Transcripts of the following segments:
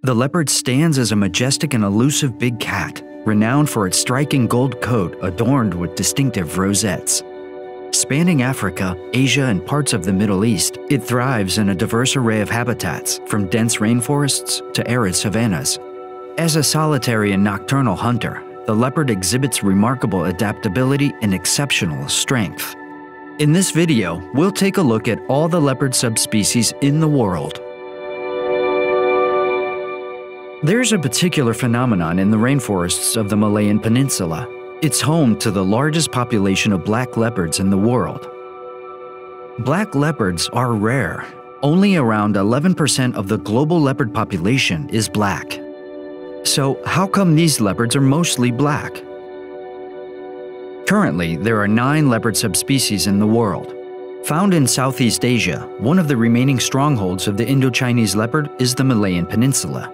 The leopard stands as a majestic and elusive big cat, renowned for its striking gold coat adorned with distinctive rosettes. Spanning Africa, Asia, and parts of the Middle East, it thrives in a diverse array of habitats, from dense rainforests to arid savannas. As a solitary and nocturnal hunter, the leopard exhibits remarkable adaptability and exceptional strength. In this video, we'll take a look at all the leopard subspecies in the world. There's a particular phenomenon in the rainforests of the Malayan Peninsula. It's home to the largest population of black leopards in the world. Black leopards are rare. Only around 11% of the global leopard population is black. So how come these leopards are mostly black? Currently, there are 9 leopard subspecies in the world. Found in Southeast Asia, one of the remaining strongholds of the Indo-Chinese leopard is the Malayan Peninsula.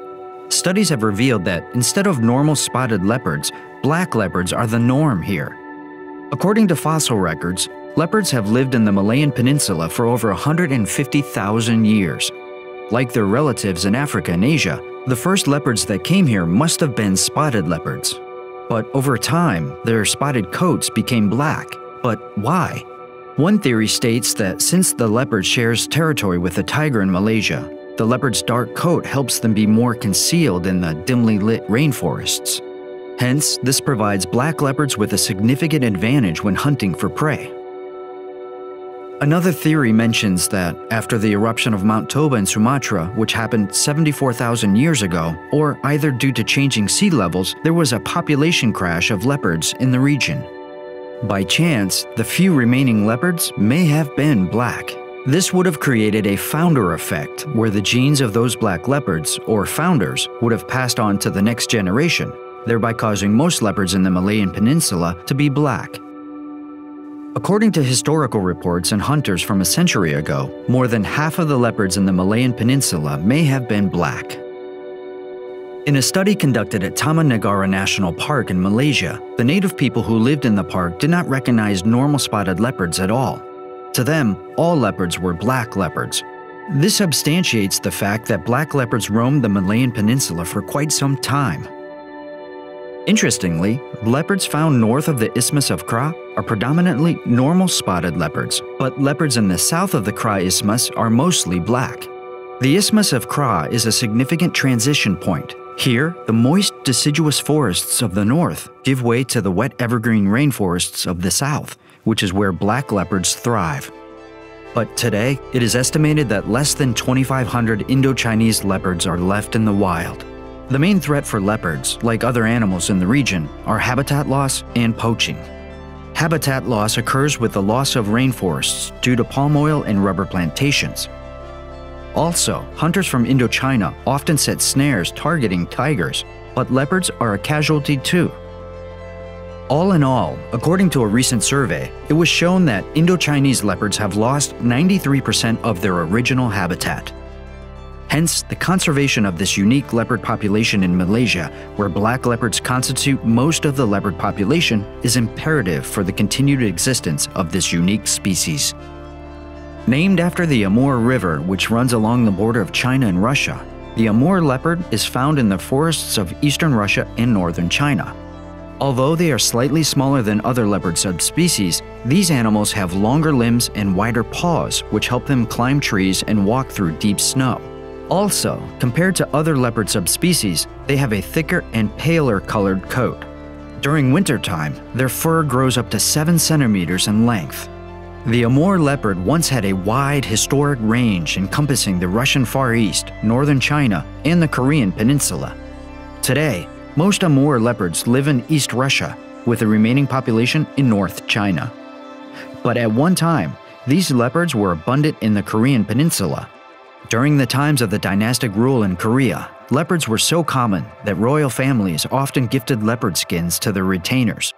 Studies have revealed that instead of normal spotted leopards, black leopards are the norm here. According to fossil records, leopards have lived in the Malayan Peninsula for over 150,000 years. Like their relatives in Africa and Asia, the first leopards that came here must have been spotted leopards. But over time, their spotted coats became black. But why? One theory states that since the leopard shares territory with the tiger in Malaysia, the leopard's dark coat helps them be more concealed in the dimly lit rainforests. Hence, this provides black leopards with a significant advantage when hunting for prey. Another theory mentions that after the eruption of Mount Toba in Sumatra, which happened 74,000 years ago, or either due to changing sea levels, there was a population crash of leopards in the region. By chance, the few remaining leopards may have been black. This would have created a founder effect, where the genes of those black leopards, or founders, would have passed on to the next generation, thereby causing most leopards in the Malayan Peninsula to be black. According to historical reports and hunters from a century ago, more than half of the leopards in the Malayan Peninsula may have been black. In a study conducted at Taman Negara National Park in Malaysia, the native people who lived in the park did not recognize normal spotted leopards at all. To them, all leopards were black leopards. This substantiates the fact that black leopards roamed the Malayan Peninsula for quite some time. Interestingly, leopards found north of the Isthmus of Kra are predominantly normal spotted leopards, but leopards in the south of the Kra Isthmus are mostly black. The Isthmus of Kra is a significant transition point. Here, the moist deciduous forests of the north give way to the wet evergreen rainforests of the south, which is where black leopards thrive. But today, it is estimated that less than 2,500 Indo-Chinese leopards are left in the wild. The main threat for leopards, like other animals in the region, are habitat loss and poaching. Habitat loss occurs with the loss of rainforests due to palm oil and rubber plantations. Also, hunters from Indochina often set snares targeting tigers, but leopards are a casualty too. All in all, according to a recent survey, it was shown that Indo-Chinese leopards have lost 93% of their original habitat. Hence, the conservation of this unique leopard population in Malaysia, where black leopards constitute most of the leopard population, is imperative for the continued existence of this unique species. Named after the Amur River, which runs along the border of China and Russia, the Amur leopard is found in the forests of eastern Russia and northern China. Although they are slightly smaller than other leopard subspecies, these animals have longer limbs and wider paws, which help them climb trees and walk through deep snow. Also, compared to other leopard subspecies, they have a thicker and paler colored coat. During wintertime, their fur grows up to 7 centimeters in length. The Amur leopard once had a wide historic range encompassing the Russian Far East, northern China, and the Korean Peninsula. Today, most Amur leopards live in East Russia, with the remaining population in North China. But at one time, these leopards were abundant in the Korean Peninsula. During the times of the dynastic rule in Korea, leopards were so common that royal families often gifted leopard skins to their retainers.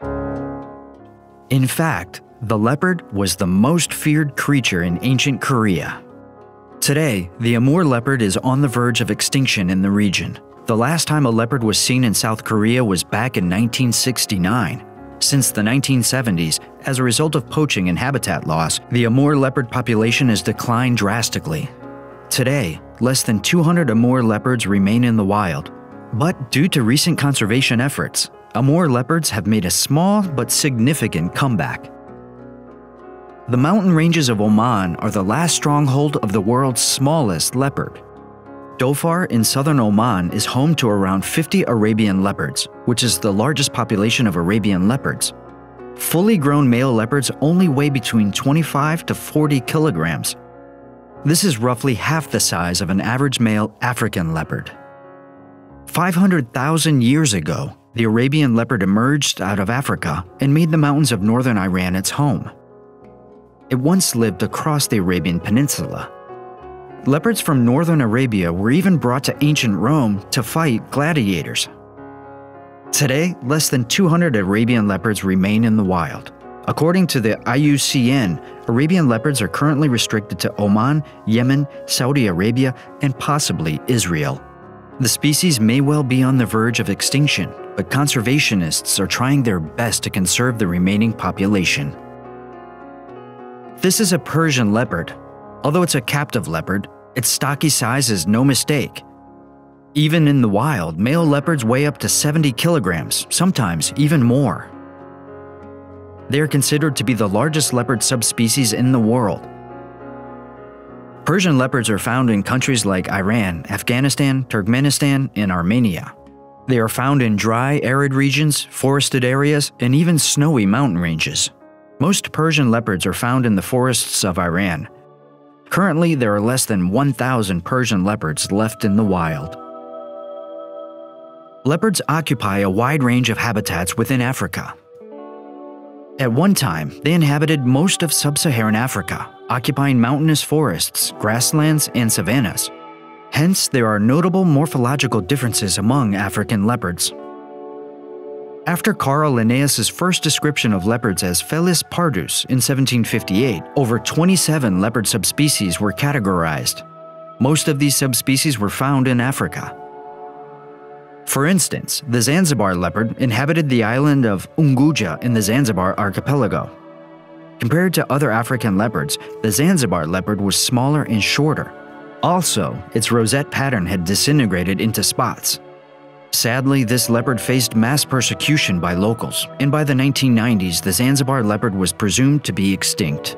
In fact, the leopard was the most feared creature in ancient Korea. Today, the Amur leopard is on the verge of extinction in the region. The last time a leopard was seen in South Korea was back in 1969. Since the 1970s, as a result of poaching and habitat loss, the Amur leopard population has declined drastically. Today, less than 200 Amur leopards remain in the wild. But due to recent conservation efforts, Amur leopards have made a small but significant comeback. The mountain ranges of Oman are the last stronghold of the world's smallest leopard. Dhofar in southern Oman is home to around 50 Arabian leopards, which is the largest population of Arabian leopards. Fully grown male leopards only weigh between 25 to 40 kilograms. This is roughly half the size of an average male African leopard. 500,000 years ago, the Arabian leopard emerged out of Africa and made the mountains of northern Iran its home. It once lived across the Arabian Peninsula. Leopards from northern Arabia were even brought to ancient Rome to fight gladiators. Today, less than 200 Arabian leopards remain in the wild. According to the IUCN, Arabian leopards are currently restricted to Oman, Yemen, Saudi Arabia, and possibly Israel. The species may well be on the verge of extinction, but conservationists are trying their best to conserve the remaining population. This is a Persian leopard. Although it's a captive leopard, its stocky size is no mistake. Even in the wild, male leopards weigh up to 70 kilograms, sometimes even more. They are considered to be the largest leopard subspecies in the world. Persian leopards are found in countries like Iran, Afghanistan, Turkmenistan, and Armenia. They are found in dry, arid regions, forested areas, and even snowy mountain ranges. Most Persian leopards are found in the forests of Iran. Currently, there are less than 1,000 Persian leopards left in the wild. Leopards occupy a wide range of habitats within Africa. At one time, they inhabited most of sub-Saharan Africa, occupying mountainous forests, grasslands, and savannas. Hence, there are notable morphological differences among African leopards. After Carl Linnaeus' first description of leopards as Felis pardus in 1758, over 27 leopard subspecies were categorized. Most of these subspecies were found in Africa. For instance, the Zanzibar leopard inhabited the island of Unguja in the Zanzibar archipelago. Compared to other African leopards, the Zanzibar leopard was smaller and shorter. Also, its rosette pattern had disintegrated into spots. Sadly, this leopard faced mass persecution by locals, and by the 1990s, the Zanzibar leopard was presumed to be extinct.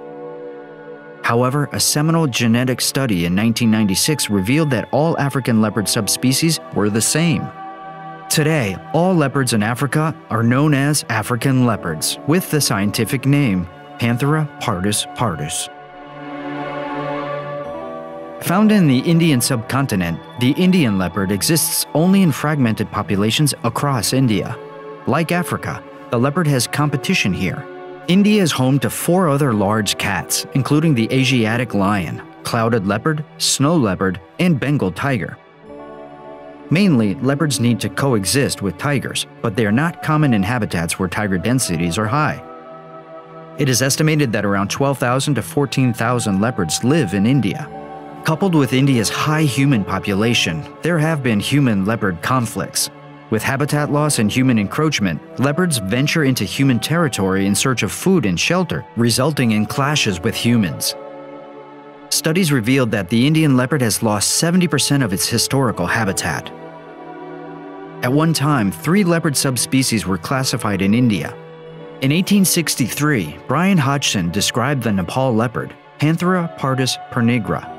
However, a seminal genetic study in 1996 revealed that all African leopard subspecies were the same. Today, all leopards in Africa are known as African leopards, with the scientific name Panthera pardus pardus. Found in the Indian subcontinent, the Indian leopard exists only in fragmented populations across India. Like Africa, the leopard has competition here. India is home to 4 other large cats, including the Asiatic lion, clouded leopard, snow leopard, and Bengal tiger. Mainly, leopards need to coexist with tigers, but they are not common in habitats where tiger densities are high. It is estimated that around 12,000 to 14,000 leopards live in India. Coupled with India's high human population, there have been human-leopard conflicts. With habitat loss and human encroachment, leopards venture into human territory in search of food and shelter, resulting in clashes with humans. Studies revealed that the Indian leopard has lost 70% of its historical habitat. At one time, 3 leopard subspecies were classified in India. In 1863, Brian Hodgson described the Nepal leopard, Panthera pardus pernigra.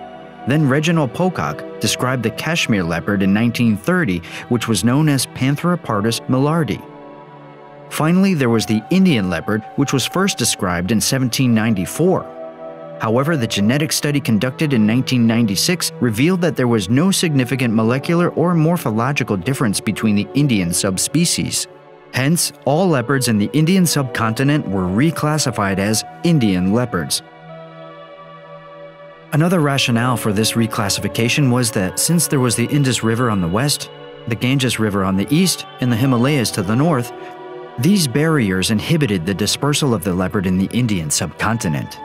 Then Reginald Pocock described the Kashmir leopard in 1930, which was known as Panthera pardus millardi. Finally, there was the Indian leopard, which was first described in 1794. However, the genetic study conducted in 1996 revealed that there was no significant molecular or morphological difference between the Indian subspecies. Hence, all leopards in the Indian subcontinent were reclassified as Indian leopards. Another rationale for this reclassification was that since there was the Indus River on the west, the Ganges River on the east, and the Himalayas to the north, these barriers inhibited the dispersal of the leopard in the Indian subcontinent.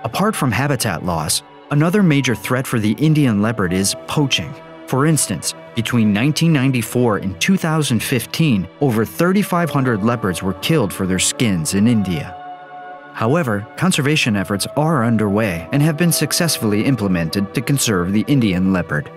Apart from habitat loss, another major threat for the Indian leopard is poaching. For instance, between 1994 and 2015, over 3,500 leopards were killed for their skins in India. However, conservation efforts are underway and have been successfully implemented to conserve the Indian leopard.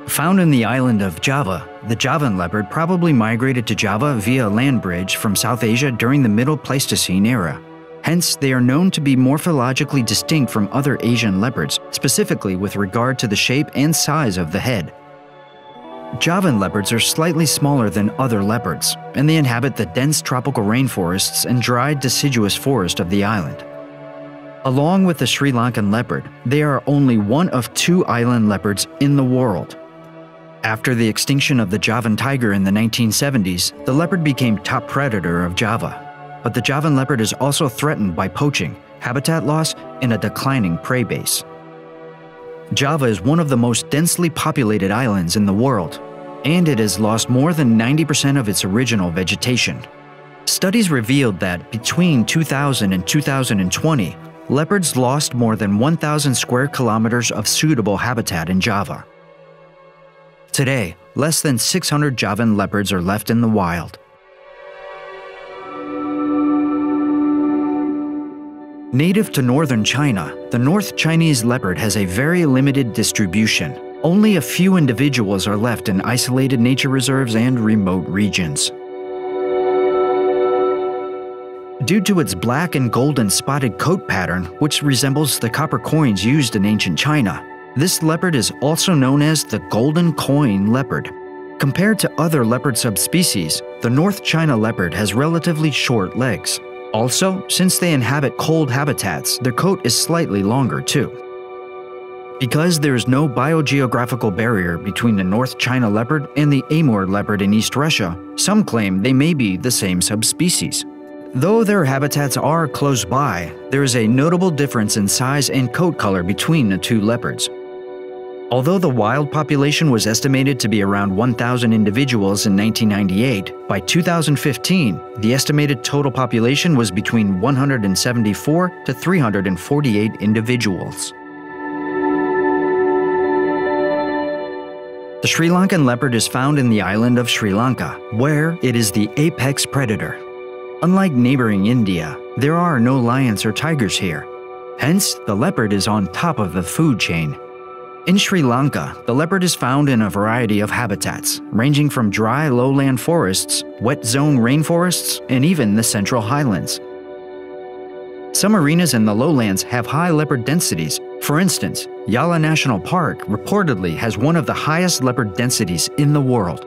Found in the island of Java, the Javan leopard probably migrated to Java via a land bridge from South Asia during the Middle Pleistocene era. Hence, they are known to be morphologically distinct from other Asian leopards, specifically with regard to the shape and size of the head. Javan leopards are slightly smaller than other leopards, and they inhabit the dense tropical rainforests and dry deciduous forest of the island. Along with the Sri Lankan leopard, they are only one of 2 island leopards in the world. After the extinction of the Javan tiger in the 1970s, the leopard became top predator of Java. But the Javan leopard is also threatened by poaching, habitat loss, and a declining prey base. Java is one of the most densely populated islands in the world, and it has lost more than 90% of its original vegetation. Studies revealed that between 2000 and 2020, leopards lost more than 1,000 square kilometers of suitable habitat in Java. Today, less than 600 Javan leopards are left in the wild. Native to northern China, the North Chinese leopard has a very limited distribution. Only a few individuals are left in isolated nature reserves and remote regions. Due to its black and golden spotted coat pattern, which resembles the copper coins used in ancient China, this leopard is also known as the golden coin leopard. Compared to other leopard subspecies, the North China leopard has relatively short legs. Also, since they inhabit cold habitats, their coat is slightly longer too. Because there is no biogeographical barrier between the North China leopard and the Amur leopard in East Russia, some claim they may be the same subspecies. Though their habitats are close by, there is a notable difference in size and coat color between the 2 leopards. Although the wild population was estimated to be around 1,000 individuals in 1998, by 2015, the estimated total population was between 174 to 348 individuals. The Sri Lankan leopard is found in the island of Sri Lanka, where it is the apex predator. Unlike neighboring India, there are no lions or tigers here. Hence, the leopard is on top of the food chain. In Sri Lanka, the leopard is found in a variety of habitats, ranging from dry lowland forests, wet zone rainforests, and even the central highlands. Some arenas in the lowlands have high leopard densities. For instance, Yala National Park reportedly has one of the highest leopard densities in the world.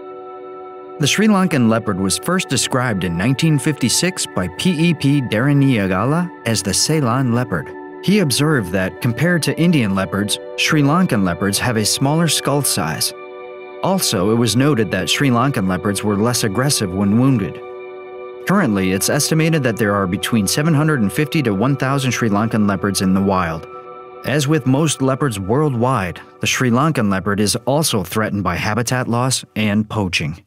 The Sri Lankan leopard was first described in 1956 by P.E.P. Daraniyagala as the Ceylon leopard. He observed that, compared to Indian leopards, Sri Lankan leopards have a smaller skull size. Also, it was noted that Sri Lankan leopards were less aggressive when wounded. Currently, it's estimated that there are between 750 to 1,000 Sri Lankan leopards in the wild. As with most leopards worldwide, the Sri Lankan leopard is also threatened by habitat loss and poaching.